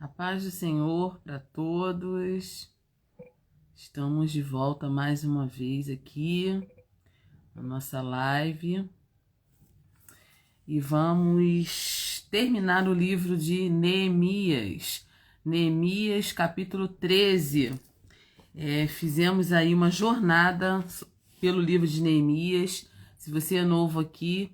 A paz do Senhor para todos. Estamos de volta mais uma vez aqui na nossa live e vamos terminar o livro de Neemias. Neemias, capítulo 13. Fizemos aí uma jornada pelo livro de Neemias. Se você é novo aqui,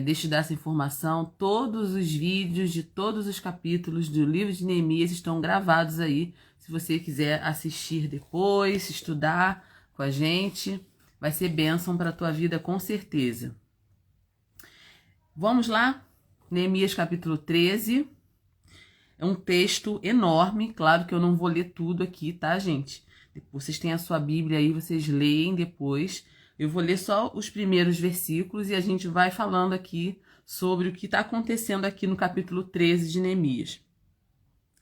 deixa eu dar essa informação. Todos os vídeos de todos os capítulos do livro de Neemias estão gravados aí. Se você quiser assistir depois, estudar com a gente, vai ser bênção para a tua vida com certeza. Vamos lá? Neemias capítulo 13. É um texto enorme, claro que eu não vou ler tudo aqui, tá, gente? Depois vocês têm a sua Bíblia aí, vocês leem depois. Eu vou ler só os primeiros versículos e a gente vai falando aqui sobre o que está acontecendo aqui no capítulo 13 de Neemias.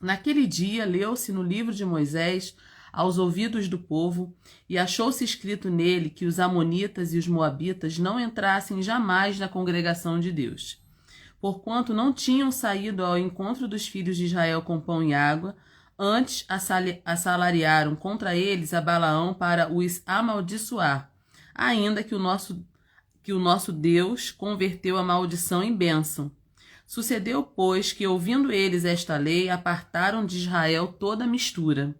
Naquele dia, leu-se no livro de Moisés aos ouvidos do povo e achou-se escrito nele que os amonitas e os moabitas não entrassem jamais na congregação de Deus, porquanto não tinham saído ao encontro dos filhos de Israel com pão e água, antes assalariaram contra eles a Balaão para os amaldiçoar, ainda que o nosso Deus converteu a maldição em bênção. Sucedeu, pois, que, ouvindo eles esta lei, apartaram de Israel toda a mistura.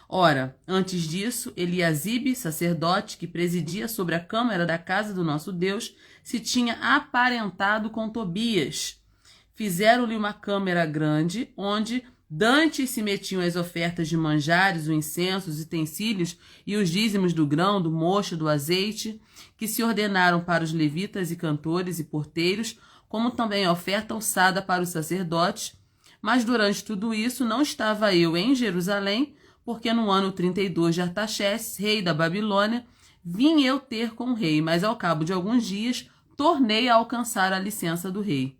Ora, antes disso, Eliasibe, sacerdote, que presidia sobre a câmara da casa do nosso Deus, se tinha aparentado com Tobias. Fizeram-lhe uma câmara grande, onde dantes se metiam as ofertas de manjares, o incenso, os utensílios e os dízimos do grão, do mosto, do azeite, que se ordenaram para os levitas e cantores e porteiros, como também a oferta alçada para os sacerdotes. Mas durante tudo isso não estava eu em Jerusalém, porque no ano 32 de Artaxerxes, rei da Babilônia, vim eu ter com o rei, mas ao cabo de alguns dias tornei a alcançar a licença do rei.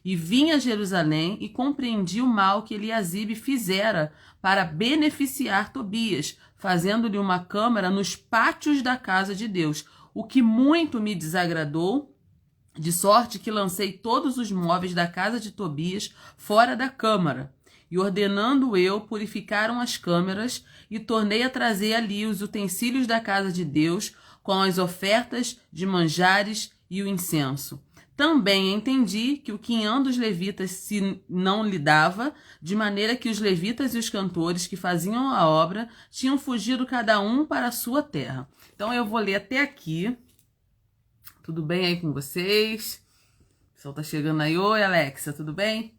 E vim a Jerusalém e compreendi o mal que Eliasibe fizera para beneficiar Tobias, fazendo-lhe uma câmara nos pátios da casa de Deus, o que muito me desagradou, de sorte que lancei todos os móveis da casa de Tobias fora da câmara. E ordenando eu, purificaram as câmaras e tornei a trazer ali os utensílios da casa de Deus, com as ofertas de manjares e o incenso. Também entendi que o quinhão dos levitas se não lhe dava, de maneira que os levitas e os cantores que faziam a obra tinham fugido cada um para a sua terra. Então eu vou ler até aqui. Tudo bem aí com vocês? O pessoal tá chegando aí. Oi, Alexa, tudo bem?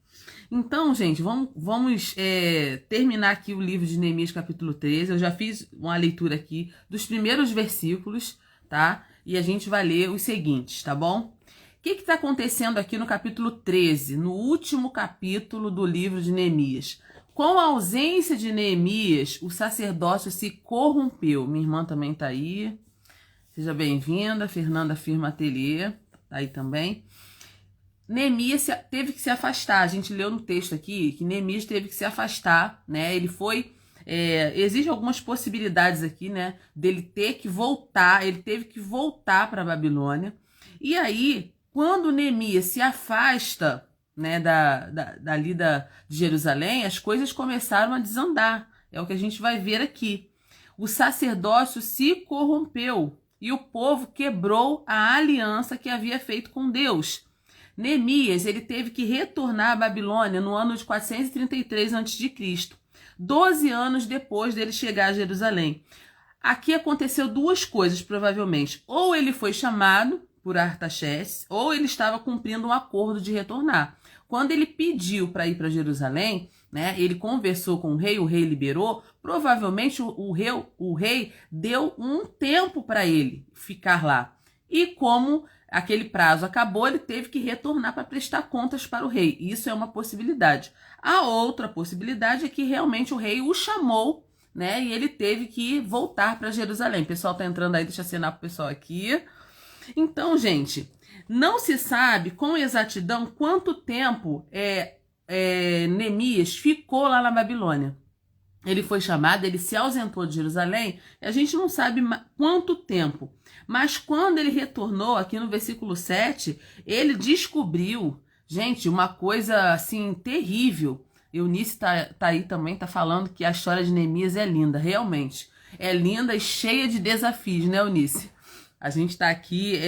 Então, gente, vamos terminar aqui o livro de Neemias capítulo 13. Eu já fiz uma leitura aqui dos primeiros versículos, tá? E a gente vai ler os seguintes, tá bom? O que está acontecendo aqui no capítulo 13, no último capítulo do livro de Neemias? Com a ausência de Neemias, o sacerdócio se corrompeu. Minha irmã também está aí. Seja bem-vinda, Fernanda Firma Ateliê, tá aí também. Neemias teve que se afastar. A gente leu no texto aqui que Neemias teve que se afastar, né? Ele foi... existem algumas possibilidades aqui, né? Dele ter que voltar. Ele teve que voltar para a Babilônia. E aí, quando Neemias se afasta, né, de Jerusalém, as coisas começaram a desandar. É o que a gente vai ver aqui. O sacerdócio se corrompeu e o povo quebrou a aliança que havia feito com Deus. Neemias, ele teve que retornar à Babilônia no ano de 433 a.C., 12 anos depois dele chegar a Jerusalém. Aqui aconteceu duas coisas, provavelmente. Ou ele foi chamado por Artaxerxes, ou ele estava cumprindo um acordo de retornar. Quando ele pediu para ir para Jerusalém, né, ele conversou com o rei liberou, provavelmente o rei deu um tempo para ele ficar lá. E como aquele prazo acabou, ele teve que retornar para prestar contas para o rei. Isso é uma possibilidade. A outra possibilidade é que realmente o rei o chamou, né, e ele teve que voltar para Jerusalém. O pessoal está entrando aí, deixa eu assinar para o pessoal aqui. Então, gente, não se sabe com exatidão quanto tempo Neemias ficou lá na Babilônia. Ele foi chamado, ele se ausentou de Jerusalém, e a gente não sabe quanto tempo. Mas quando ele retornou, aqui no versículo 7, ele descobriu, gente, uma coisa assim terrível, Eunice tá aí também, tá falando que a história de Neemias é linda, realmente. É linda e cheia de desafios, né, Eunice? A gente tá aqui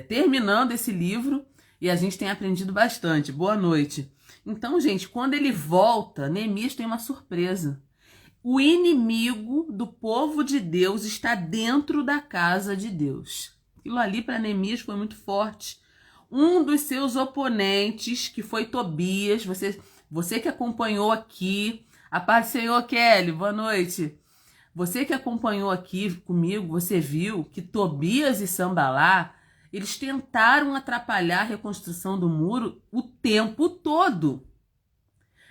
terminando esse livro e a gente tem aprendido bastante. Boa noite. Então, gente, quando ele volta, Neemias tem uma surpresa. O inimigo do povo de Deus está dentro da casa de Deus. Aquilo ali para Neemias foi muito forte. Um dos seus oponentes, que foi Tobias, você que acompanhou aqui, a paz do Senhor, Kelly, boa noite. Você que acompanhou aqui comigo, você viu que Tobias e Sambalá, eles tentaram atrapalhar a reconstrução do muro o tempo todo.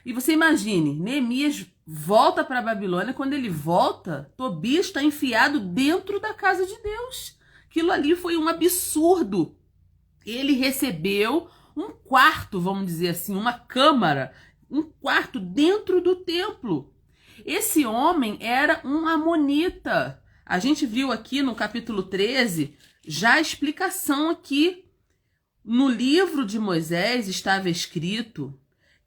E você imagine, Neemias volta para a Babilônia, quando ele volta, Tobias está enfiado dentro da casa de Deus. Aquilo ali foi um absurdo. Ele recebeu um quarto, vamos dizer assim, uma câmara, um quarto dentro do templo. Esse homem era um amonita. A gente viu aqui no capítulo 13 já a explicação aqui. No livro de Moisés estava escrito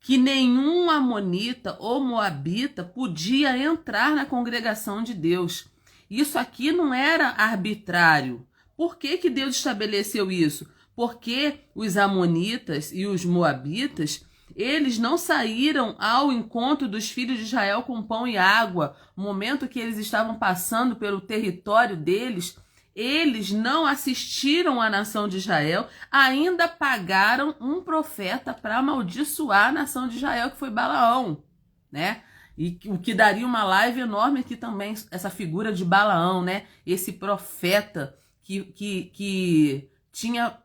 que nenhum amonita ou moabita podia entrar na congregação de Deus. Isso aqui não era arbitrário. Por que Deus estabeleceu isso? Porque os amonitas e os moabitas, eles não saíram ao encontro dos filhos de Israel com pão e água. No momento que eles estavam passando pelo território deles, eles não assistiram à nação de Israel, ainda pagaram um profeta para amaldiçoar a nação de Israel, que foi Balaão, né? E o que daria uma live enorme aqui também, essa figura de Balaão, né? Esse profeta que tinha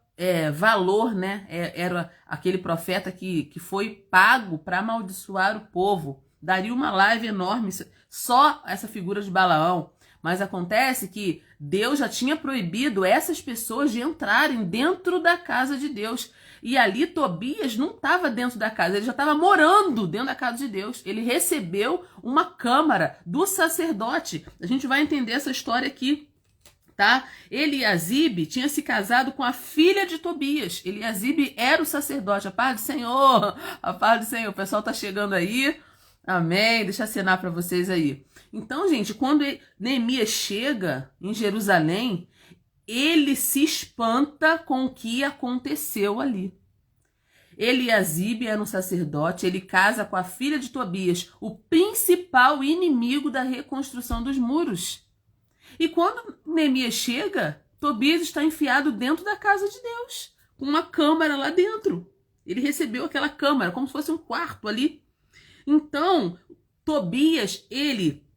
valor, né? Era aquele profeta que foi pago para amaldiçoar o povo. Daria uma live enorme só essa figura de Balaão. Mas acontece que Deus já tinha proibido essas pessoas de entrarem dentro da casa de Deus. E ali Tobias não estava dentro da casa, ele já estava morando dentro da casa de Deus. Ele recebeu uma câmara do sacerdote. A gente vai entender essa história aqui, tá? Eliasibe tinha se casado com a filha de Tobias. Eliasibe era o sacerdote. A paz do Senhor, a paz do Senhor. O pessoal tá chegando aí. Amém. Deixa eu assinar para vocês aí. Então, gente, quando Neemias chega em Jerusalém, ele se espanta com o que aconteceu ali. Eliasibe era um sacerdote, ele casa com a filha de Tobias, o principal inimigo da reconstrução dos muros. E quando Neemias chega, Tobias está enfiado dentro da casa de Deus, com uma câmara lá dentro. Ele recebeu aquela câmara, como se fosse um quarto ali. Então, Tobias, ele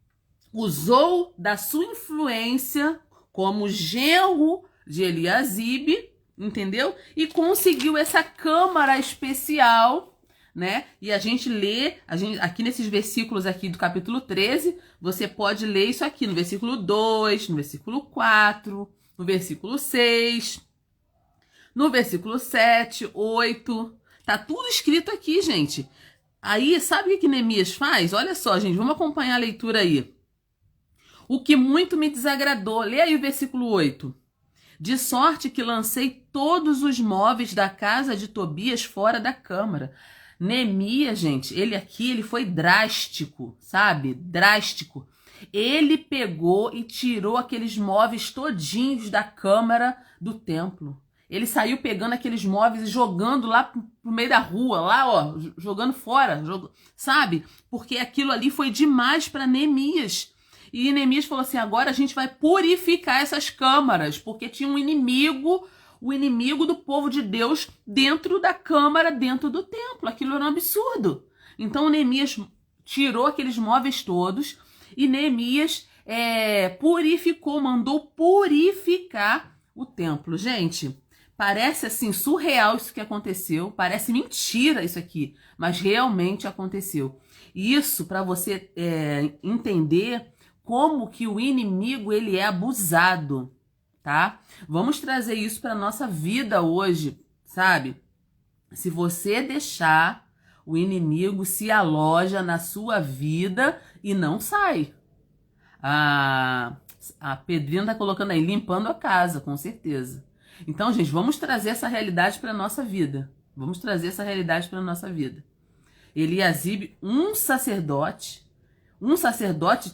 usou da sua influência como genro de Eliasibe, entendeu? E conseguiu essa câmara especial, né? E a gente lê, aqui nesses versículos aqui do capítulo 13, você pode ler isso aqui no versículo 2, no versículo 4, no versículo 6, no versículo 7, 8, tá tudo escrito aqui, gente. Aí, sabe o que Neemias faz? Olha só, gente, vamos acompanhar a leitura aí. O que muito me desagradou. Lê aí o versículo 8. De sorte que lancei todos os móveis da casa de Tobias fora da câmara. Neemias, gente, ele foi drástico, sabe? Drástico. Ele pegou e tirou aqueles móveis todinhos da câmara do templo. Ele saiu pegando aqueles móveis e jogando lá pro meio da rua, lá, ó, jogando fora, sabe? Porque aquilo ali foi demais para Neemias. E Neemias falou assim, agora a gente vai purificar essas câmaras, porque tinha um inimigo, o inimigo do povo de Deus dentro da câmara, dentro do templo. Aquilo era um absurdo. Então Neemias tirou aqueles móveis todos e Neemias purificou, mandou purificar o templo. Gente, parece assim surreal isso que aconteceu, parece mentira isso aqui, mas realmente aconteceu. Isso para você entender como que o inimigo ele é abusado, tá? Vamos trazer isso para nossa vida hoje, sabe? Se você deixar, o inimigo se aloja na sua vida e não sai. A Pedrinha tá colocando aí, limpando a casa, com certeza. Então, gente, vamos trazer essa realidade para nossa vida. Vamos trazer essa realidade para nossa vida. Eliasibe, um sacerdote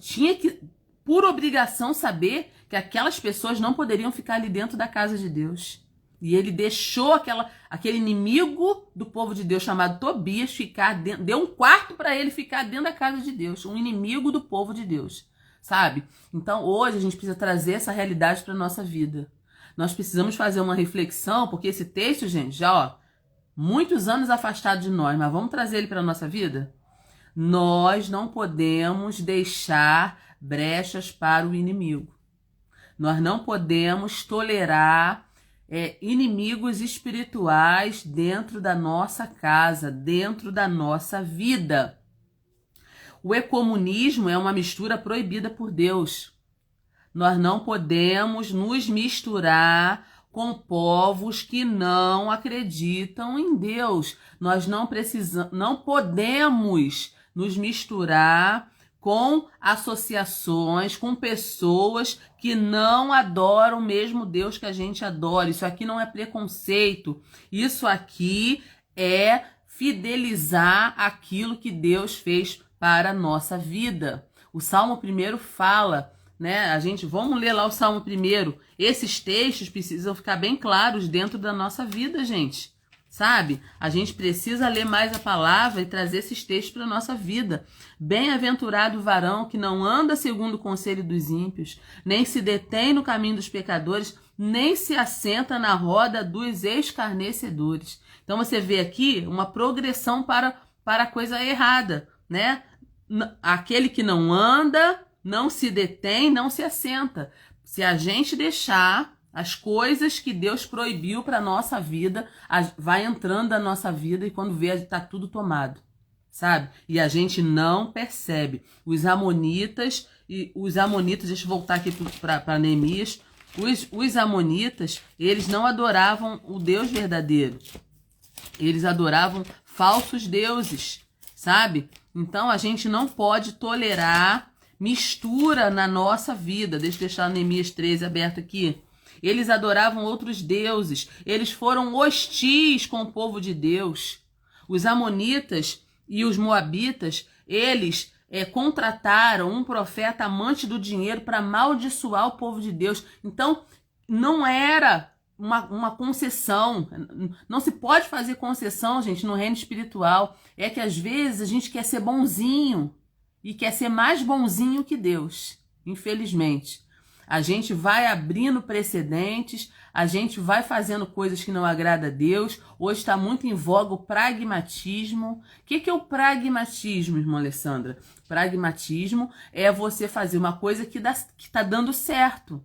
tinha que, por obrigação, saber que aquelas pessoas não poderiam ficar ali dentro da casa de Deus. E ele deixou aquele inimigo do povo de Deus chamado Tobias ficar dentro, deu um quarto para ele ficar dentro da casa de Deus, um inimigo do povo de Deus, sabe? Então hoje a gente precisa trazer essa realidade para nossa vida. Nós precisamos fazer uma reflexão, porque esse texto, gente, já muitos anos afastado de nós, mas vamos trazer ele para nossa vida? Nós não podemos deixar brechas para o inimigo. Nós não podemos tolerar inimigos espirituais dentro da nossa casa, dentro da nossa vida. O ecumenismo é uma mistura proibida por Deus. Nós não podemos nos misturar com povos que não acreditam em Deus. Nós não podemos nos misturar com associações, com pessoas que não adoram o mesmo Deus que a gente adora. Isso aqui não é preconceito. Isso aqui é fidelizar aquilo que Deus fez para a nossa vida. O Salmo 1 fala, né? Vamos ler lá o Salmo 1. Esses textos precisam ficar bem claros dentro da nossa vida, gente. Sabe? A gente precisa ler mais a palavra e trazer esses textos para a nossa vida. Bem-aventurado o varão que não anda segundo o conselho dos ímpios, nem se detém no caminho dos pecadores, nem se assenta na roda dos escarnecedores. Então você vê aqui uma progressão para a coisa errada, né? Aquele que não anda, não se detém, não se assenta. Se a gente deixar as coisas que Deus proibiu para a nossa vida, vai entrando na nossa vida e quando vê, está tudo tomado, sabe? E a gente não percebe. Os amonitas, deixa eu voltar aqui para Neemias, os amonitas, eles não adoravam o Deus verdadeiro. Eles adoravam falsos deuses, sabe? Então a gente não pode tolerar mistura na nossa vida. Deixa eu deixar Neemias 13 aberto aqui. Eles adoravam outros deuses. Eles foram hostis com o povo de Deus. Os amonitas e os moabitas, eles contrataram um profeta amante do dinheiro para amaldiçoar o povo de Deus. Então, não era uma concessão. Não se pode fazer concessão, gente, no reino espiritual. É que às vezes a gente quer ser bonzinho e quer ser mais bonzinho que Deus, infelizmente. A gente vai abrindo precedentes, a gente vai fazendo coisas que não agradam a Deus. Hoje está muito em voga o pragmatismo. O que é o pragmatismo, irmã Alessandra? Pragmatismo é você fazer uma coisa que está dando certo.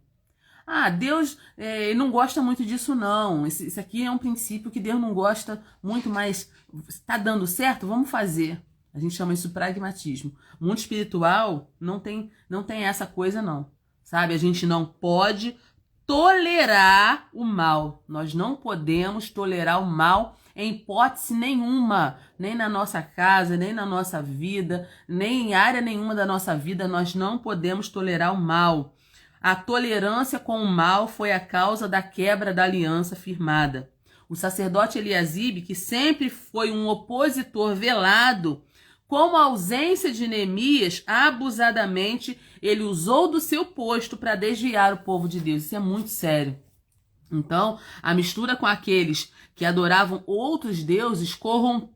Ah, Deus não gosta muito disso não. Isso aqui é um princípio que Deus não gosta muito, mas está dando certo? Vamos fazer. A gente chama isso de pragmatismo. O mundo espiritual não tem essa coisa não. Sabe, a gente não pode tolerar o mal. Nós não podemos tolerar o mal em hipótese nenhuma. Nem na nossa casa, nem na nossa vida, nem em área nenhuma da nossa vida. Nós não podemos tolerar o mal. A tolerância com o mal foi a causa da quebra da aliança firmada. O sacerdote Eliasibe, que sempre foi um opositor velado, com a ausência de Neemias, abusadamente, ele usou do seu posto para desviar o povo de Deus. Isso é muito sério. Então, a mistura com aqueles que adoravam outros deuses corrompe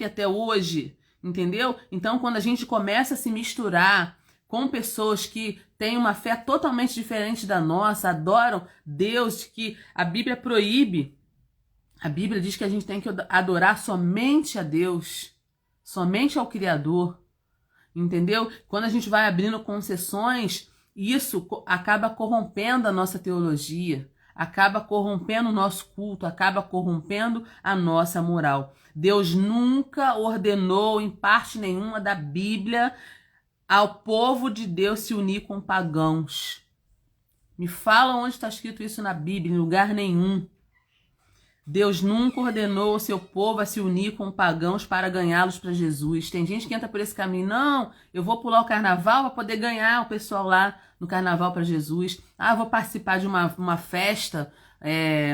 até hoje, entendeu? Então, quando a gente começa a se misturar com pessoas que têm uma fé totalmente diferente da nossa, adoram Deus que a Bíblia proíbe. A Bíblia diz que a gente tem que adorar somente a Deus, somente ao Criador, entendeu? Quando a gente vai abrindo concessões, isso acaba corrompendo a nossa teologia, acaba corrompendo o nosso culto, acaba corrompendo a nossa moral. Deus nunca ordenou, em parte nenhuma da Bíblia, ao povo de Deus se unir com pagãos. Me fala onde está escrito isso na Bíblia, em lugar nenhum. Deus nunca ordenou o seu povo a se unir com pagãos para ganhá-los para Jesus. Tem gente que entra por esse caminho. Não, eu vou pular o carnaval para poder ganhar o pessoal lá no carnaval para Jesus. Ah, vou participar de uma festa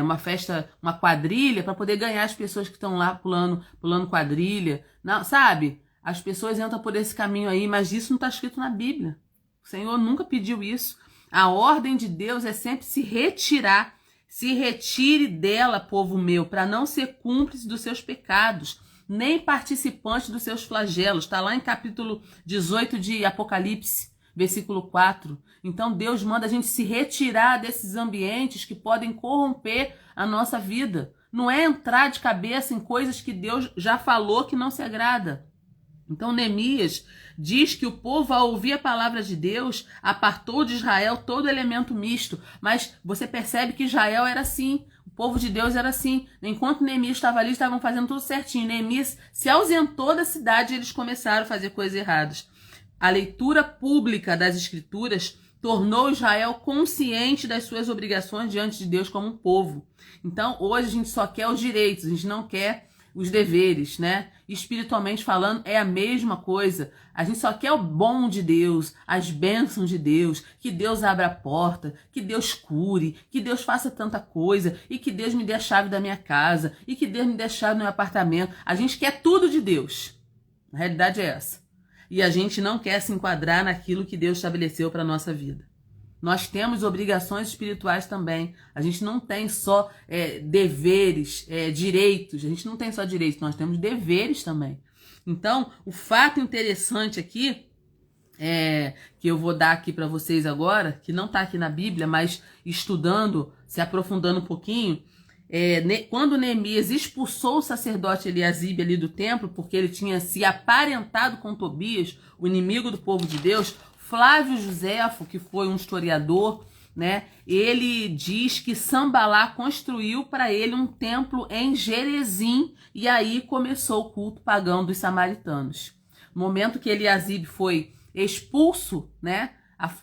uma festa, uma quadrilha, para poder ganhar as pessoas que estão lá pulando quadrilha. Não, sabe? As pessoas entram por esse caminho aí, mas isso não está escrito na Bíblia. O Senhor nunca pediu isso. A ordem de Deus é sempre se retirar. Se retire dela, povo meu, para não ser cúmplice dos seus pecados, nem participante dos seus flagelos. Está lá em capítulo 18 de Apocalipse, versículo 4. Então Deus manda a gente se retirar desses ambientes que podem corromper a nossa vida. Não é entrar de cabeça em coisas que Deus já falou que não se agrada. Então Neemias diz que o povo, ao ouvir a palavra de Deus, apartou de Israel todo elemento misto. Mas você percebe que Israel era assim, o povo de Deus era assim. Enquanto Neemias estava ali, estavam fazendo tudo certinho. Neemias se ausentou da cidade e eles começaram a fazer coisas erradas. A leitura pública das Escrituras tornou Israel consciente das suas obrigações diante de Deus como um povo. Então, hoje a gente só quer os direitos, a gente não quer os deveres, né? Espiritualmente falando, é a mesma coisa. A gente só quer o bom de Deus, as bênçãos de Deus, que Deus abra a porta, que Deus cure, que Deus faça tanta coisa, e que Deus me dê a chave da minha casa, e que Deus me dê a chave do meu apartamento. A gente quer tudo de Deus. A realidade é essa. E a gente não quer se enquadrar naquilo que Deus estabeleceu para a nossa vida. Nós temos obrigações espirituais também. A gente não tem só deveres, direitos. A gente não tem só direitos, nós temos deveres também. Então, o fato interessante aqui, que eu vou dar aqui para vocês agora, que não está aqui na Bíblia, mas estudando, se aprofundando um pouquinho, quando Neemias expulsou o sacerdote Eliasibe ali do templo, porque ele tinha se aparentado com Tobias, o inimigo do povo de Deus, Flávio Joséfo, que foi um historiador, né, ele diz que Sambalá construiu para ele um templo em Gerezim, e aí começou o culto pagão dos samaritanos. No momento que Eliasibe foi expulso, né,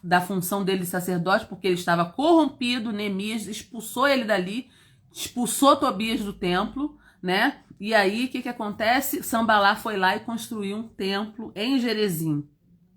da função dele de sacerdote, porque ele estava corrompido, Neemias expulsou ele dali, expulsou Tobias do templo, né, e aí o que acontece? Sambalá foi lá e construiu um templo em Gerezim.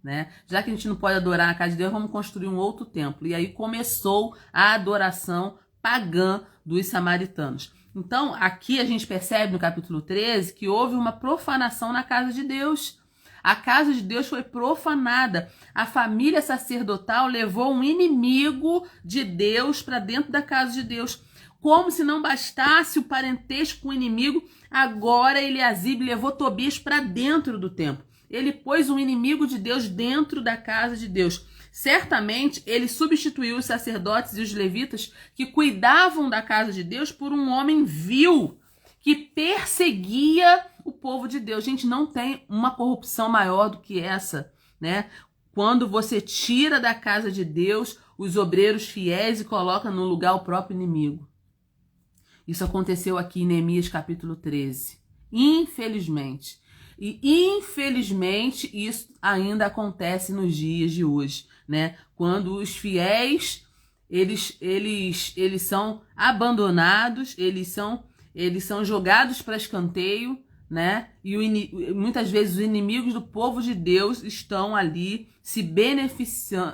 Né? Já que a gente não pode adorar na casa de Deus, vamos construir um outro templo. E aí começou a adoração pagã dos samaritanos. Então, aqui a gente percebe no capítulo 13 que houve uma profanação na casa de Deus. A casa de Deus foi profanada. A família sacerdotal levou um inimigo de Deus para dentro da casa de Deus. Como se não bastasse o parentesco com o inimigo, agora Eliasibe levou Tobias para dentro do templo. Ele pôs um inimigo de Deus dentro da casa de Deus. Certamente, ele substituiu os sacerdotes e os levitas que cuidavam da casa de Deus por um homem vil que perseguia o povo de Deus. Gente, não tem uma corrupção maior do que essa, né? Quando você tira da casa de Deus os obreiros fiéis e coloca no lugar o próprio inimigo. Isso aconteceu aqui em Neemias capítulo 13. Infelizmente. E, infelizmente, isso ainda acontece nos dias de hoje, né? Quando os fiéis, eles são abandonados, eles são jogados para escanteio, né? E muitas vezes os inimigos do povo de Deus estão ali se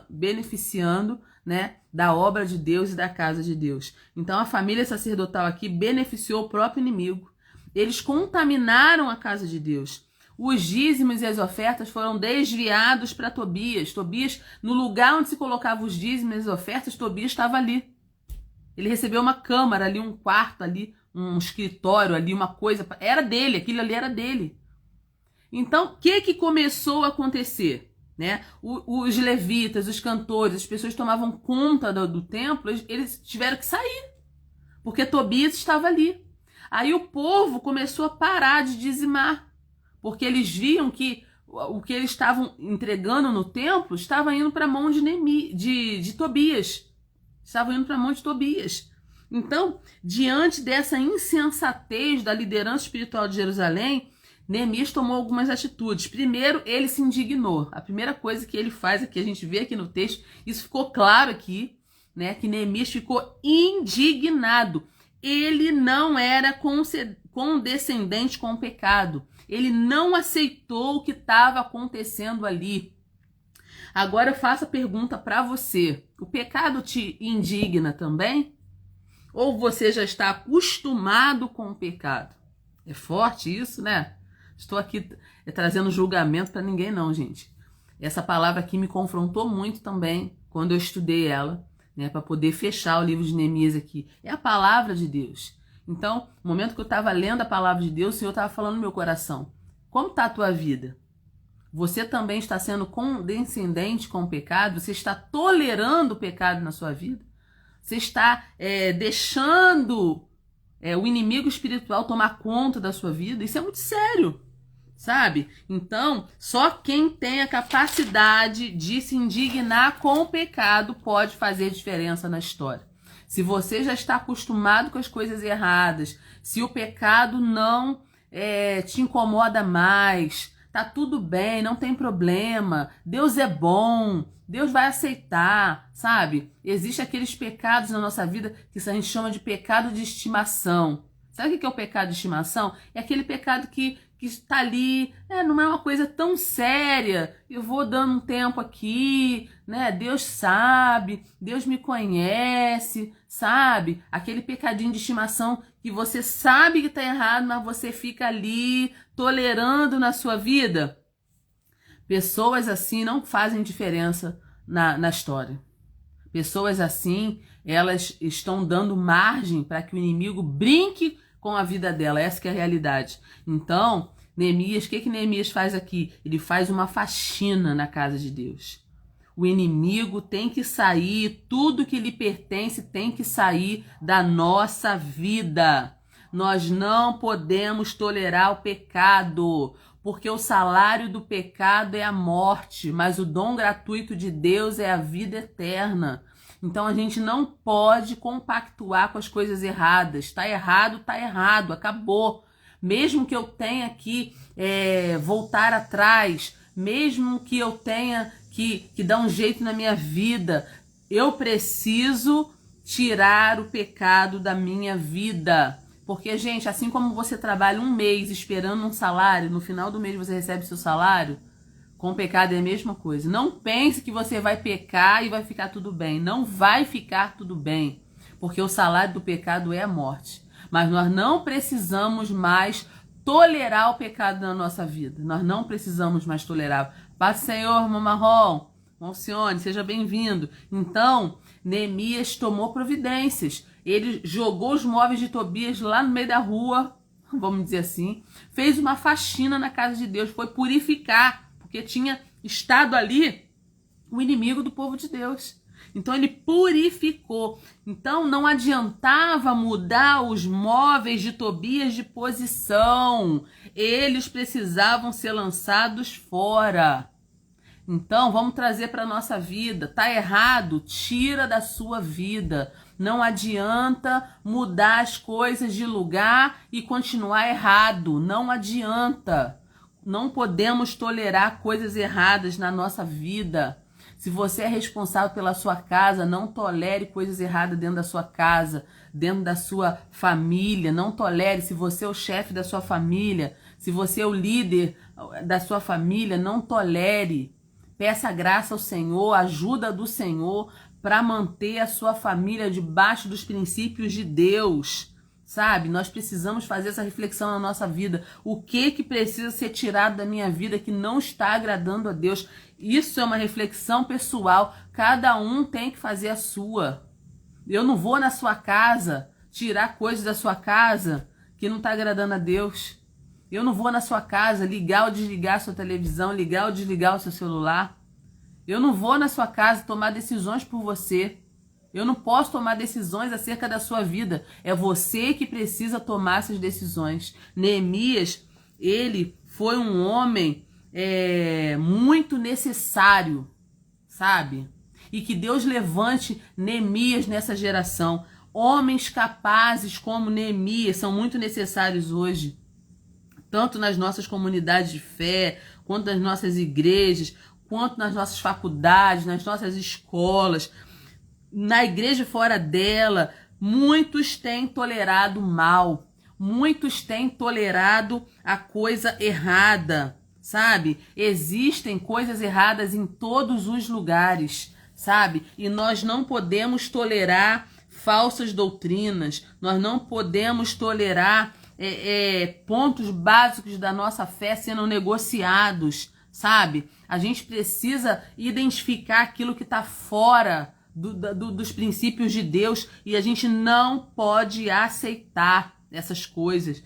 beneficiando, né, da obra de Deus e da casa de Deus. Então, a família sacerdotal aqui beneficiou o próprio inimigo. Eles contaminaram a casa de Deus. Os dízimos e as ofertas foram desviados para Tobias. Tobias, no lugar onde se colocava os dízimos e as ofertas, Tobias estava ali. Ele recebeu uma câmara ali, um quarto ali, um escritório ali, uma coisa. Era dele, aquilo ali era dele. Então, o que começou a acontecer? Né? Os levitas, os cantores, as pessoas que tomavam conta do templo, eles tiveram que sair, porque Tobias estava ali. Aí o povo começou a parar de dizimar, porque eles viam que o que eles estavam entregando no templo estava indo para a mão de Tobias. Estava indo para a mão de Tobias. Então, diante dessa insensatez da liderança espiritual de Jerusalém, Neemias tomou algumas atitudes. Primeiro, ele se indignou. A primeira coisa que ele faz aqui, a gente vê aqui no texto, isso ficou claro aqui, né, que Neemias ficou indignado. Ele não era condescendente com o pecado. Ele não aceitou o que estava acontecendo ali. Agora eu faço a pergunta para você. O pecado te indigna também? Ou você já está acostumado com o pecado? É forte isso, né? Estou aqui trazendo julgamento para ninguém não, gente. Essa palavra aqui me confrontou muito também quando eu estudei ela, né, para poder fechar o livro de Neemias aqui. É a palavra de Deus. Então, no momento que eu estava lendo a palavra de Deus, o Senhor estava falando no meu coração. Como está a tua vida? Você também está sendo condescendente com o pecado? Você está tolerando o pecado na sua vida? Você está deixando o inimigo espiritual tomar conta da sua vida? Isso é muito sério, sabe? Então, só quem tem a capacidade de se indignar com o pecado pode fazer diferença na história. Se você já está acostumado com as coisas erradas, se o pecado não te incomoda mais, tá tudo bem, não tem problema, Deus é bom, Deus vai aceitar, sabe? Existem aqueles pecados na nossa vida que a gente chama de pecado de estimação. Sabe o que é o pecado de estimação? É aquele pecado que está ali, não é uma coisa tão séria, eu vou dando um tempo aqui, né? Deus sabe, Deus me conhece, sabe? Aquele pecadinho de estimação que você sabe que está errado, mas você fica ali tolerando na sua vida. Pessoas assim não fazem diferença na história. Pessoas assim, elas estão dando margem para que o inimigo brinque com a vida dela. Essa que é a realidade. Então, Neemias, o que Neemias faz aqui? Ele faz uma faxina na casa de Deus. O inimigo tem que sair, tudo que lhe pertence tem que sair da nossa vida. Nós não podemos tolerar o pecado, porque o salário do pecado é a morte, mas o dom gratuito de Deus é a vida eterna. Então a gente não pode compactuar com as coisas erradas. Tá errado, acabou. Mesmo que eu tenha que voltar atrás, mesmo que eu tenha que dar um jeito na minha vida, eu preciso tirar o pecado da minha vida. Porque, gente, assim como você trabalha um mês esperando um salário, no final do mês você recebe seu salário, com o pecado é a mesma coisa. Não pense que você vai pecar e vai ficar tudo bem. Não vai ficar tudo bem, porque o salário do pecado é a morte. Mas nós não precisamos mais tolerar o pecado na nossa vida. Nós não precisamos mais tolerar. Paz do Senhor, irmão Marrom, Alcione, seja bem-vindo. Então, Neemias tomou providências. Ele jogou os móveis de Tobias lá no meio da rua, vamos dizer assim, fez uma faxina na casa de Deus, foi purificar, porque tinha estado ali o inimigo do povo de Deus. Então ele purificou. Então não adiantava mudar os móveis de Tobias de posição. Eles precisavam ser lançados fora. Então vamos trazer para a nossa vida. Tá errado? Tira da sua vida. Não adianta mudar as coisas de lugar e continuar errado. Não adianta. Não podemos tolerar coisas erradas na nossa vida. Se você é responsável pela sua casa, não tolere coisas erradas dentro da sua casa, dentro da sua família. Não tolere. Se você é o chefe da sua família, se você é o líder da sua família, não tolere. Peça graça ao Senhor, ajuda do Senhor para manter a sua família debaixo dos princípios de Deus. Sabe? Nós precisamos fazer essa reflexão na nossa vida. O que precisa ser tirado da minha vida que não está agradando a Deus? Isso é uma reflexão pessoal. Cada um tem que fazer a sua. Eu não vou na sua casa tirar coisas da sua casa que não está agradando a Deus. Eu não vou na sua casa ligar ou desligar a sua televisão, ligar ou desligar o seu celular. Eu não vou na sua casa tomar decisões por você. Eu não posso tomar decisões acerca da sua vida. É você que precisa tomar essas decisões. Neemias, ele foi um homem muito necessário, sabe? E que Deus levante Neemias nessa geração. Homens capazes como Neemias são muito necessários hoje. Tanto nas nossas comunidades de fé, quanto nas nossas igrejas, quanto nas nossas faculdades, nas nossas escolas, na igreja fora dela. Muitos têm tolerado o mal, muitos têm tolerado a coisa errada, sabe? Existem coisas erradas em todos os lugares, sabe? E nós não podemos tolerar falsas doutrinas, nós não podemos tolerar pontos básicos da nossa fé sendo negociados, sabe? A gente precisa identificar aquilo que está fora dos princípios de Deus e a gente não pode aceitar essas coisas.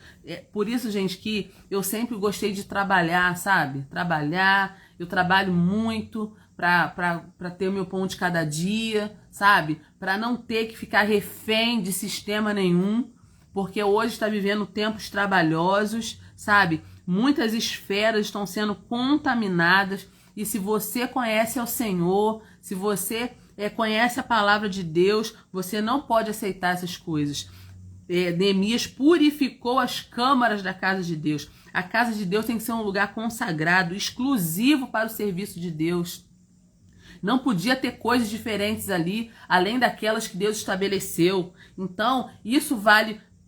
Por isso, gente, que eu sempre gostei de trabalhar, sabe? Trabalhar, eu trabalho muito para ter o meu pão de cada dia, sabe? Para não ter que ficar refém de sistema nenhum, porque hoje está vivendo tempos trabalhosos, sabe? Muitas esferas estão sendo contaminadas e se você conhece ao Senhor, se você conhece a palavra de Deus, você não pode aceitar essas coisas. Neemias purificou as câmaras da casa de Deus. A casa de Deus tem que ser um lugar consagrado, exclusivo para o serviço de Deus. Não podia ter coisas diferentes ali, além daquelas que Deus estabeleceu. Então, isso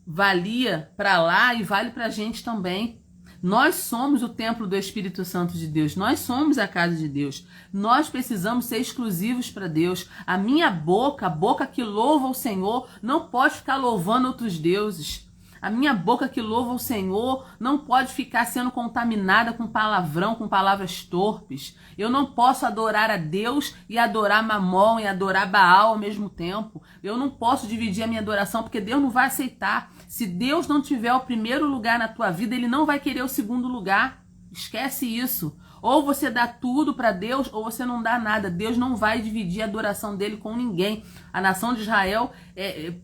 valia para lá e vale para a gente também. Nós somos o templo do Espírito Santo de Deus. Nós somos a casa de Deus. Nós precisamos ser exclusivos para Deus. A minha boca, a boca que louva o Senhor, não pode ficar louvando outros deuses. A minha boca que louva o Senhor não pode ficar sendo contaminada com palavrão, com palavras torpes. Eu não posso adorar a Deus e adorar Mamon e adorar Baal ao mesmo tempo. Eu não posso dividir a minha adoração porque Deus não vai aceitar. Se Deus não tiver o primeiro lugar na tua vida, Ele não vai querer o segundo lugar. Esquece isso. Ou você dá tudo para Deus ou você não dá nada. Deus não vai dividir a adoração dele com ninguém. A nação de Israel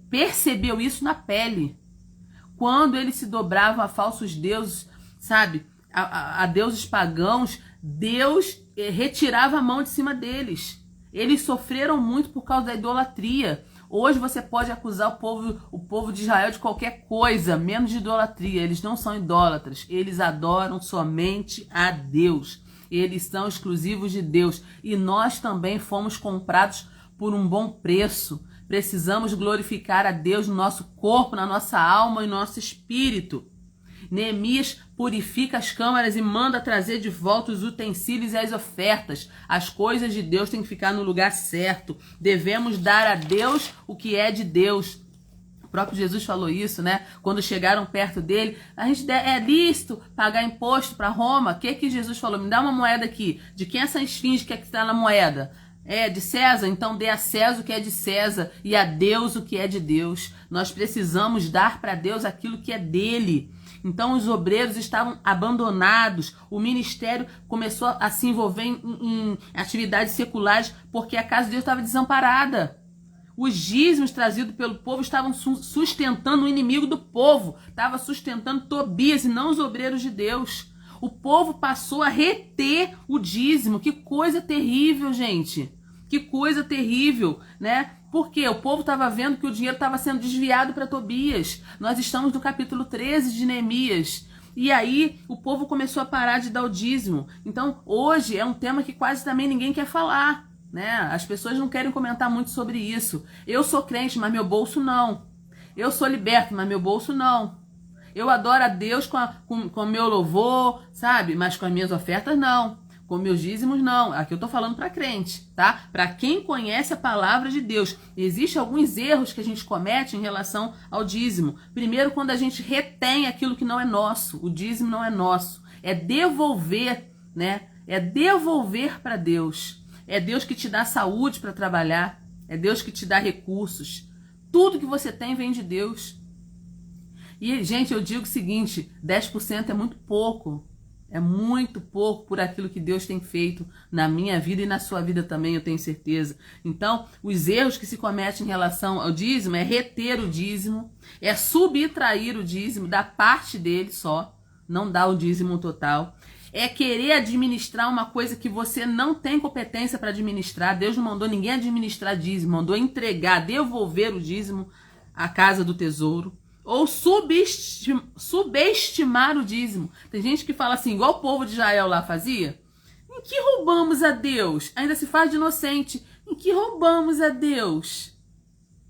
percebeu isso na pele. Quando eles se dobravam a falsos deuses, sabe, a deuses pagãos, Deus retirava a mão de cima deles. Eles sofreram muito por causa da idolatria. Hoje você pode acusar o povo de Israel de qualquer coisa, menos de idolatria. Eles não são idólatras, eles adoram somente a Deus. Eles são exclusivos de Deus. E nós também fomos comprados por um bom preço. Precisamos glorificar a Deus no nosso corpo, na nossa alma e no nosso espírito. Neemias purifica as câmaras e manda trazer de volta os utensílios e as ofertas. As coisas de Deus têm que ficar no lugar certo. Devemos dar a Deus o que é de Deus. O próprio Jesus falou isso, né? Quando chegaram perto dele, a gente é lícito pagar imposto para Roma. O que Jesus falou? Me dá uma moeda aqui. De quem é essa esfinge que está na moeda? De César? Então dê a César o que é de César e a Deus o que é de Deus. Nós precisamos dar para Deus aquilo que é dele. Então os obreiros estavam abandonados, o ministério começou a se envolver em atividades seculares porque a casa de Deus estava desamparada. Os dízimos trazidos pelo povo estavam sustentando o inimigo do povo, estava sustentando Tobias e não os obreiros de Deus. O povo passou a reter o dízimo. Que coisa terrível, gente. Que coisa terrível, né? Porque o povo estava vendo que o dinheiro estava sendo desviado para Tobias. Nós estamos no capítulo 13 de Neemias. E aí o povo começou a parar de dar o dízimo. Então hoje é um tema que quase também ninguém quer falar, né? As pessoas não querem comentar muito sobre isso. Eu sou crente, mas meu bolso não. Eu sou liberto, mas meu bolso não. Eu adoro a Deus com meu louvor, sabe? Mas com as minhas ofertas, não. Com meus dízimos, não. Aqui eu tô falando para crente, tá? Para quem conhece a palavra de Deus. Existem alguns erros que a gente comete em relação ao dízimo. Primeiro, quando a gente retém aquilo que não é nosso. O dízimo não é nosso. É devolver, né? É devolver para Deus. É Deus que te dá saúde para trabalhar. É Deus que te dá recursos. Tudo que você tem vem de Deus. E, gente, eu digo o seguinte, 10% é muito pouco. É muito pouco por aquilo que Deus tem feito na minha vida e na sua vida também, eu tenho certeza. Então, os erros que se cometem em relação ao dízimo é reter o dízimo, é subtrair o dízimo da parte dele só, não dar o dízimo total. É querer administrar uma coisa que você não tem competência para administrar. Deus não mandou ninguém administrar dízimo, mandou entregar, devolver o dízimo à casa do tesouro. Ou subestimar o dízimo. Tem gente que fala assim, igual o povo de Israel lá fazia. Em que roubamos a Deus? Ainda se faz de inocente. Em que roubamos a Deus?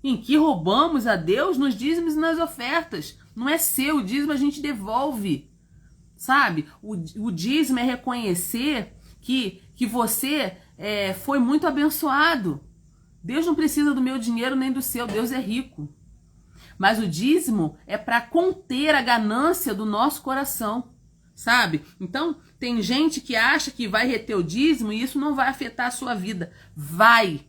Em que roubamos a Deus? Nos dízimos e nas ofertas. Não é seu, o dízimo a gente devolve. Sabe? O dízimo é reconhecer que você foi muito abençoado. Deus não precisa do meu dinheiro nem do seu, Deus é rico. Mas o dízimo é para conter a ganância do nosso coração, sabe? Então, tem gente que acha que vai reter o dízimo e isso não vai afetar a sua vida. Vai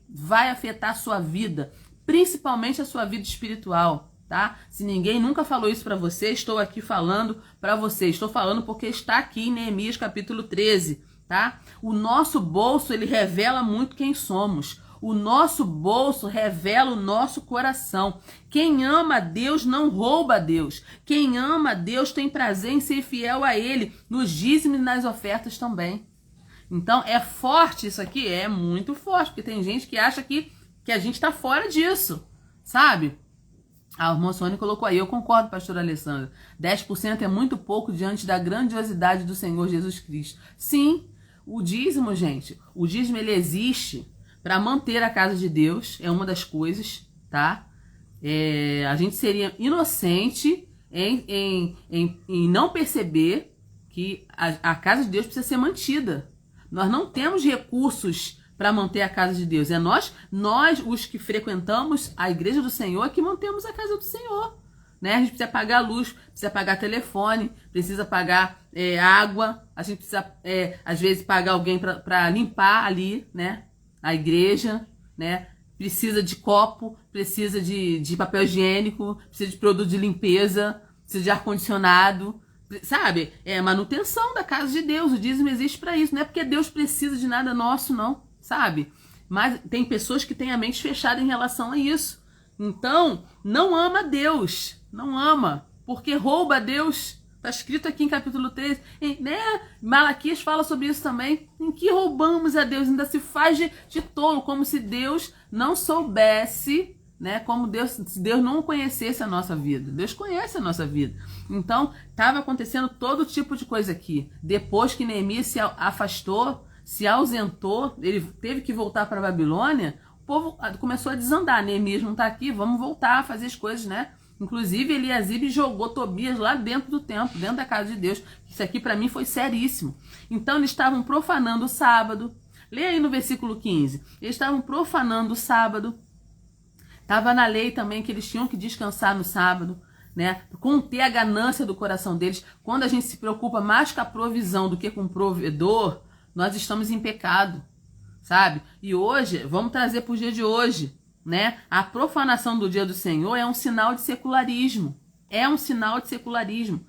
afetar a sua vida, principalmente a sua vida espiritual, tá? Se ninguém nunca falou isso para você, estou aqui falando para você. Estou falando porque está aqui em Neemias capítulo 13, tá? O nosso bolso, ele revela muito quem somos. O nosso bolso revela o nosso coração. Quem ama a Deus não rouba a Deus. Quem ama a Deus tem prazer em ser fiel a Ele, nos dízimos e nas ofertas também. Então, é forte isso aqui? É muito forte, porque tem gente que acha que a gente está fora disso, sabe? A irmã Sônia colocou aí, eu concordo, pastor Alessandra. 10% é muito pouco diante da grandiosidade do Senhor Jesus Cristo. Sim, o dízimo, gente, o dízimo ele existe para manter a casa de Deus, é uma das coisas, tá? A gente seria inocente em não perceber que a casa de Deus precisa ser mantida. Nós não temos recursos para manter a casa de Deus. É nós os que frequentamos a igreja do Senhor, que mantemos a casa do Senhor. Né? A gente precisa pagar luz, precisa pagar telefone, precisa pagar água, a gente precisa, às vezes, pagar alguém para limpar ali, né? A igreja, né? Precisa de copo, precisa de papel higiênico, precisa de produto de limpeza, precisa de ar-condicionado, sabe? É manutenção da casa de Deus, o dízimo existe para isso, não é porque Deus precisa de nada nosso, não, sabe? Mas tem pessoas que têm a mente fechada em relação a isso. Então, não ama Deus, não ama, porque rouba a Deus. Está escrito aqui em capítulo 13, né? Malaquias fala sobre isso também. Em que roubamos a Deus? Ainda se faz de tolo, como se Deus não soubesse, né? Se Deus não conhecesse a nossa vida. Deus conhece a nossa vida. Então, estava acontecendo todo tipo de coisa aqui. Depois que Neemias se afastou, se ausentou, ele teve que voltar para a Babilônia, o povo começou a desandar. Neemias não está aqui, vamos voltar a fazer as coisas, né? Inclusive, Eliasibe jogou Tobias lá dentro do templo, dentro da casa de Deus. Isso aqui para mim foi seríssimo. Então, eles estavam profanando o sábado. Leia aí no versículo 15. Eles estavam profanando o sábado. Estava na lei também que eles tinham que descansar no sábado, né? Conter a ganância do coração deles. Quando a gente se preocupa mais com a provisão do que com o provedor, nós estamos em pecado, sabe? E hoje, vamos trazer para o dia de hoje, né? A profanação do dia do Senhor é um sinal de secularismo. É um sinal de secularismo.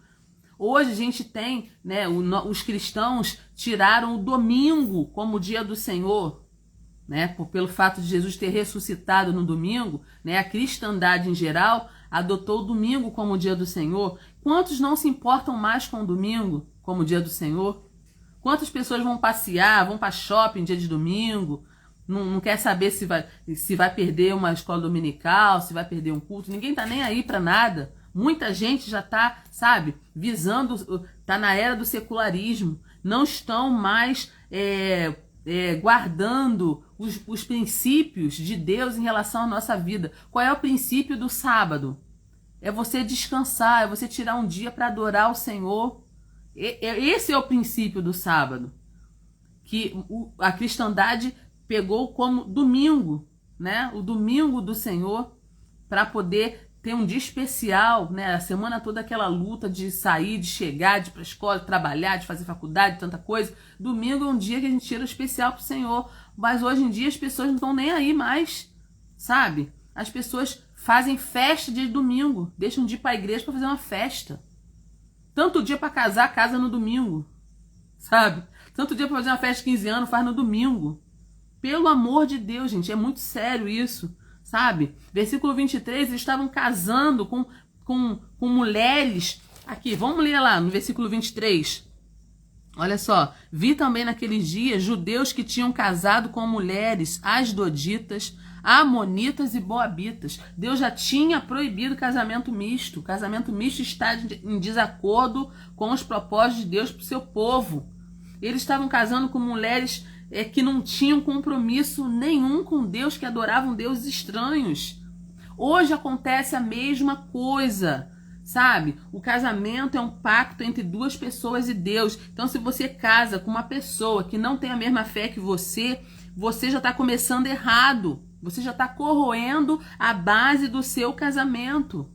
Hoje a gente tem, né? Os cristãos tiraram o domingo como dia do Senhor, né? Pelo fato de Jesus ter ressuscitado no domingo, né? A cristandade em geral adotou o domingo como dia do Senhor. Quantos não se importam mais com o domingo como dia do Senhor? Quantas pessoas vão passear, vão para shopping dia de domingo? Não quer saber se vai perder uma escola dominical, se vai perder um culto. Ninguém tá nem aí para nada. Muita gente já tá, sabe, visando, tá na era do secularismo. Não estão mais guardando os princípios de Deus em relação à nossa vida. Qual é o princípio do sábado? É você descansar, é você tirar um dia para adorar o Senhor. Esse é o princípio do sábado. Que a cristandade pegou como domingo, né? O domingo do Senhor, para poder ter um dia especial, né? A semana toda aquela luta de sair, de chegar, de ir para a escola, de trabalhar, de fazer faculdade, tanta coisa. Domingo é um dia que a gente tira especial para o Senhor. Mas hoje em dia as pessoas não estão nem aí mais, sabe? As pessoas fazem festa de domingo, deixam de ir para a igreja para fazer uma festa. Tanto dia para casar, casa no domingo, sabe? Tanto dia para fazer uma festa de 15 anos, faz no domingo. Pelo amor de Deus, gente, é muito sério isso, sabe? Versículo 23, eles estavam casando com mulheres. Aqui, vamos ler lá no versículo 23. Olha só. Vi também naqueles dias judeus que tinham casado com mulheres asdoditas, amonitas e moabitas. Deus já tinha proibido casamento misto. O casamento misto está em desacordo com os propósitos de Deus para o seu povo. Eles estavam casando com mulheres que não tinham compromisso nenhum com Deus, que adoravam deuses estranhos. Hoje acontece a mesma coisa, sabe? O casamento é um pacto entre duas pessoas e Deus. Então, se você casa com uma pessoa que não tem a mesma fé que você já está começando errado. Você já está corroendo a base do seu casamento.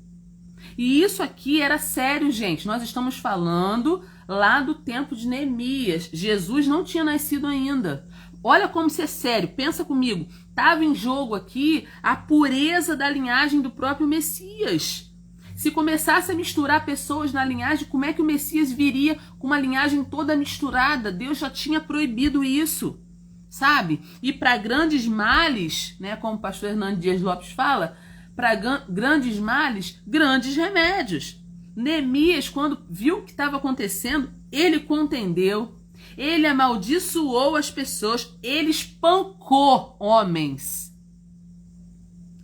E isso aqui era sério, gente. Nós estamos falando lá do tempo de Neemias. Jesus não tinha nascido ainda. Olha como isso é sério. Pensa comigo. Estava em jogo aqui a pureza da linhagem do próprio Messias. Se começasse a misturar pessoas na linhagem, como é que o Messias viria com uma linhagem toda misturada? Deus já tinha proibido isso, sabe? E para grandes males, né, como o pastor Hernando Dias Lopes fala, para grandes males, grandes remédios. Neemias, quando viu o que estava acontecendo, ele contendeu, ele amaldiçoou as pessoas, ele espancou homens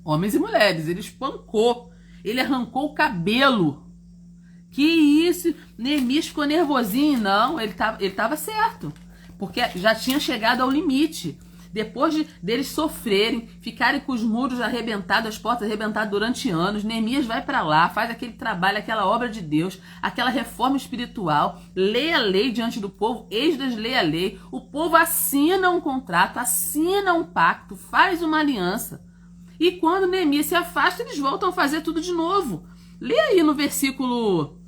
e mulheres, ele espancou. Ele arrancou o cabelo. Que isso? Neemias ficou nervosinho? Não, ele tava certo. Porque já tinha chegado ao limite. Depois deles sofrerem, ficarem com os muros arrebentados, as portas arrebentadas durante anos, Neemias vai para lá, faz aquele trabalho, aquela obra de Deus, aquela reforma espiritual, lê a lei diante do povo, Esdras lê a lei, o povo assina um contrato, assina um pacto, faz uma aliança. E quando Neemias se afasta, eles voltam a fazer tudo de novo. Lê aí no versículo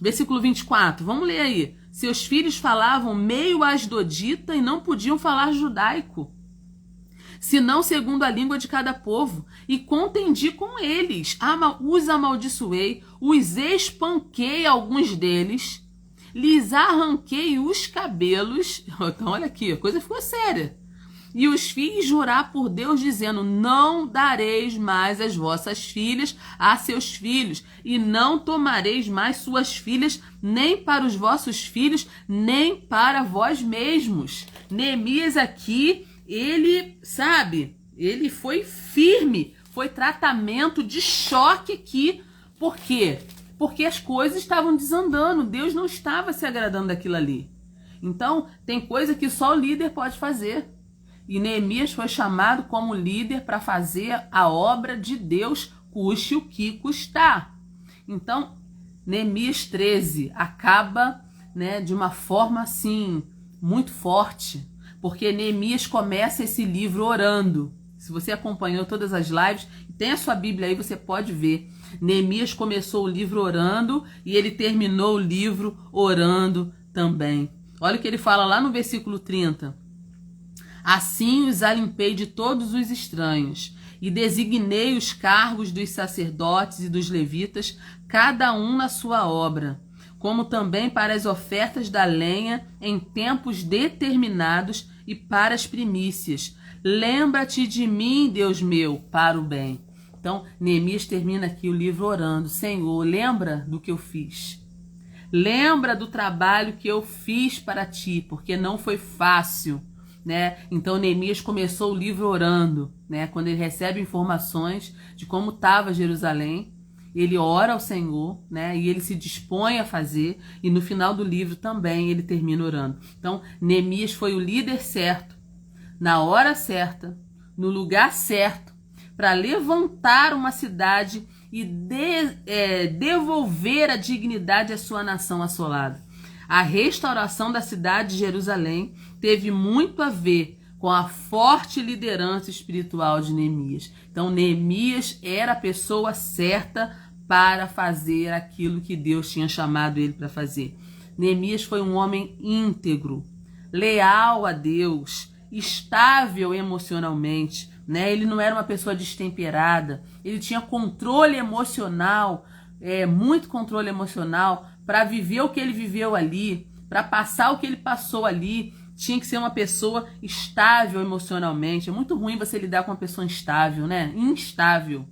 24. Vamos ler aí. Seus filhos falavam meio asdodita e não podiam falar judaico, senão segundo a língua de cada povo. E contendi com eles, os amaldiçoei, os espanquei alguns deles, lhes arranquei os cabelos. Então olha aqui, a coisa ficou séria. E os fiz jurar por Deus, dizendo: não dareis mais as vossas filhas a seus filhos, e não tomareis mais suas filhas, nem para os vossos filhos, nem para vós mesmos. Neemias aqui, ele foi firme, foi tratamento de choque aqui. Por quê? Porque as coisas estavam desandando, Deus não estava se agradando daquilo ali. Então, tem coisa que só o líder pode fazer. E Neemias foi chamado como líder para fazer a obra de Deus, custe o que custar. Então, Neemias 13 acaba, né, de uma forma assim, muito forte, porque Neemias começa esse livro orando. Se você acompanhou todas as lives, tem a sua Bíblia aí, você pode ver. Neemias começou o livro orando e ele terminou o livro orando também. Olha o que ele fala lá no versículo 30. Assim os alimpei de todos os estranhos, e designei os cargos dos sacerdotes e dos levitas, cada um na sua obra, como também para as ofertas da lenha em tempos determinados e para as primícias. Lembra-te de mim, Deus meu, para o bem. Então, Neemias termina aqui o livro orando: Senhor, lembra do que eu fiz. Lembra do trabalho que eu fiz para ti, porque não foi fácil. Né? Então Neemias começou o livro orando, né? Quando ele recebe informações de como estava Jerusalém, ele ora ao Senhor, né? E ele se dispõe a fazer, e no final do livro também ele termina orando. Então Neemias foi o líder certo, na hora certa, no lugar certo, para levantar uma cidade e devolver a dignidade à sua nação assolada. A restauração da cidade de Jerusalém teve muito a ver com a forte liderança espiritual de Neemias. Então, Neemias era a pessoa certa para fazer aquilo que Deus tinha chamado ele para fazer. Neemias foi um homem íntegro, leal a Deus, estável emocionalmente, né? Ele não era uma pessoa destemperada, ele tinha controle emocional, muito controle emocional, para viver o que ele viveu ali, para passar o que ele passou ali. Tinha que ser uma pessoa estável emocionalmente. É muito ruim você lidar com uma pessoa instável, né? Instável.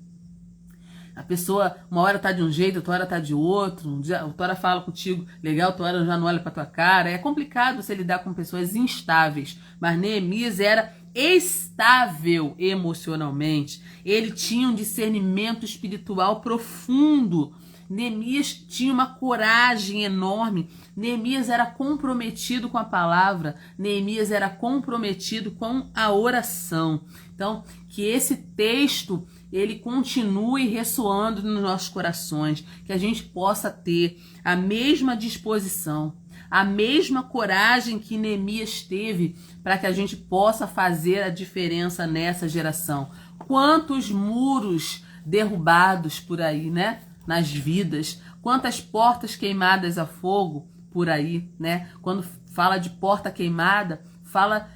A pessoa, uma hora tá de um jeito, outra hora tá de outro. Outra hora fala contigo legal, outra hora já não olha pra tua cara. É complicado você lidar com pessoas instáveis. Mas Neemias era estável emocionalmente. Ele tinha um discernimento espiritual profundo. Neemias tinha uma coragem enorme. Neemias era comprometido com a palavra. Neemias era comprometido com a oração. Então, que esse texto ele continue ressoando nos nossos corações, que a gente possa ter a mesma disposição, a mesma coragem que Neemias teve, para que a gente possa fazer a diferença nessa geração. quantos muros derrubados por aí, né? Nas vidas, quantas portas queimadas a fogo por aí, né? Quando fala de porta queimada, fala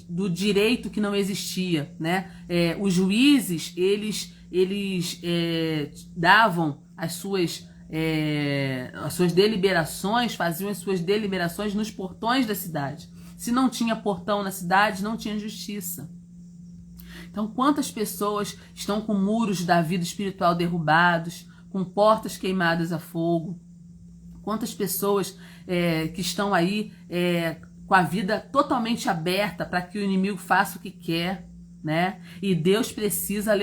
do direito que não existia, né? Os juízes, eles davam as suas deliberações, faziam as suas deliberações nos portões da cidade. Se não tinha portão na cidade, não tinha justiça. Então, quantas pessoas estão com muros da vida espiritual derrubados, com portas queimadas a fogo? Quantas pessoas que estão aí com a vida totalmente aberta para que o inimigo faça o que quer, né? E Deus precisa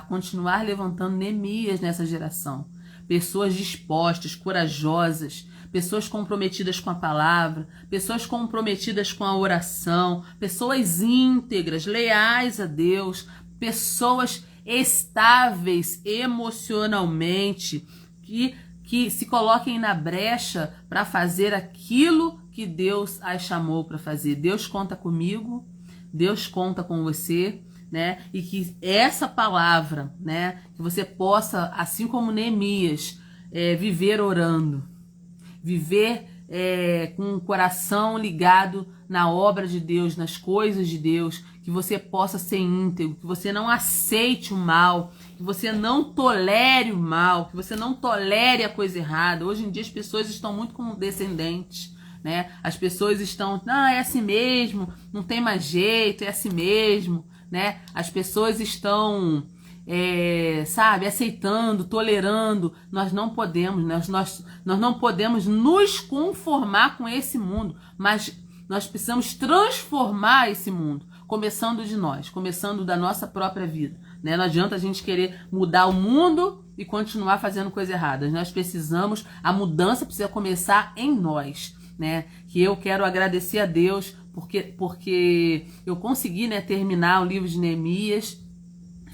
continuar levantando Neemias nessa geração. Pessoas dispostas, corajosas, pessoas comprometidas com a palavra, pessoas comprometidas com a oração, pessoas íntegras, leais a Deus, pessoas estáveis emocionalmente, que se coloquem na brecha para fazer aquilo que Deus as chamou para fazer. Deus conta comigo, Deus conta com você, né? E que essa palavra, né, que você possa, assim como Neemias, viver orando, viver com o coração ligado na obra de Deus, nas coisas de Deus, que você possa ser íntegro, que você não aceite o mal, que você não tolere o mal, que você não tolere a coisa errada. Hoje em dia as pessoas estão muito condescendentes, né? As pessoas estão, é assim mesmo, não tem mais jeito, é assim mesmo, né? As pessoas estão, aceitando, tolerando. Nós não podemos, nós não podemos nos conformar com esse mundo, mas nós precisamos transformar esse mundo, começando de nós, começando da nossa própria vida, né? Não adianta a gente querer mudar o mundo e continuar fazendo coisa errada. A mudança precisa começar em nós, né? Que eu quero agradecer a Deus porque eu consegui, né, terminar o livro de Neemias.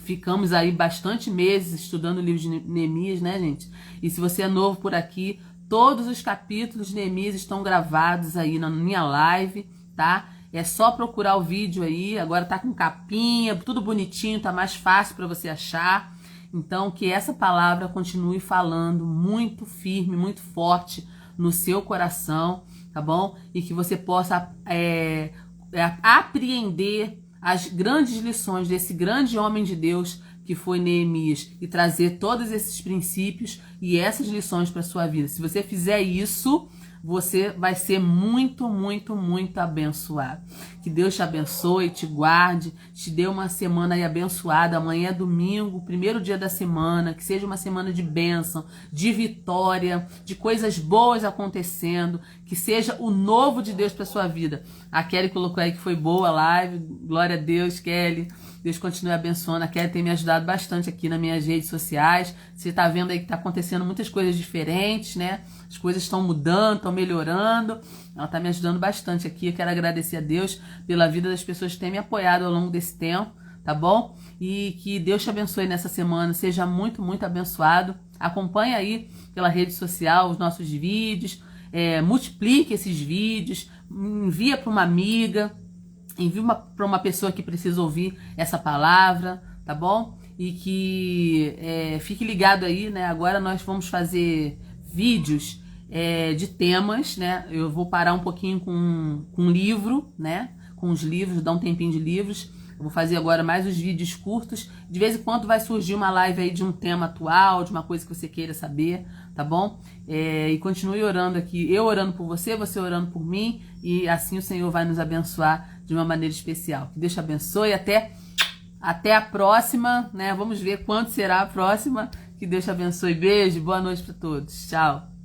Ficamos aí bastante meses estudando o livro de Neemias, né, gente? E se você é novo por aqui, todos os capítulos de Neemias estão gravados aí na minha live, tá? É só procurar o vídeo aí, agora tá com capinha, tudo bonitinho, tá mais fácil para você achar. Então, que essa palavra continue falando muito firme, muito forte no seu coração, tá bom? E que você possa apreender as grandes lições desse grande homem de Deus que foi Neemias e trazer todos esses princípios e essas lições para sua vida. Se você fizer isso, você vai ser muito, muito, muito abençoado. Que Deus te abençoe, te guarde, te dê uma semana aí abençoada. Amanhã é domingo, primeiro dia da semana, que seja uma semana de bênção, de vitória, de coisas boas acontecendo, que seja o novo de Deus para sua vida. A Kelly colocou aí que foi boa a live, glória a Deus, Kelly. Deus continue abençoando. A Kelly tem me ajudado bastante aqui nas minhas redes sociais. Você tá vendo aí que tá acontecendo muitas coisas diferentes, né? As coisas estão mudando, estão melhorando. Ela tá me ajudando bastante aqui. Eu quero agradecer a Deus pela vida das pessoas que têm me apoiado ao longo desse tempo, tá bom? E que Deus te abençoe nessa semana. Seja muito, muito abençoado. Acompanhe aí pela rede social os nossos vídeos. Multiplique esses vídeos. Envia para uma amiga. Envie para uma pessoa que precisa ouvir essa palavra, tá bom? E que fique ligado aí, né? Agora nós vamos fazer vídeos de temas, né? Eu vou parar um pouquinho com livro, né? Com os livros, dar um tempinho de livros. Eu vou fazer agora mais os vídeos curtos. De vez em quando vai surgir uma live aí de um tema atual, de uma coisa que você queira saber, tá bom? E continue orando aqui. Eu orando por você, você orando por mim. E assim o Senhor vai nos abençoar de uma maneira especial. Que Deus te abençoe. Até a próxima, né? Vamos ver quando será a próxima. Que Deus te abençoe. Beijo, boa noite para todos. Tchau.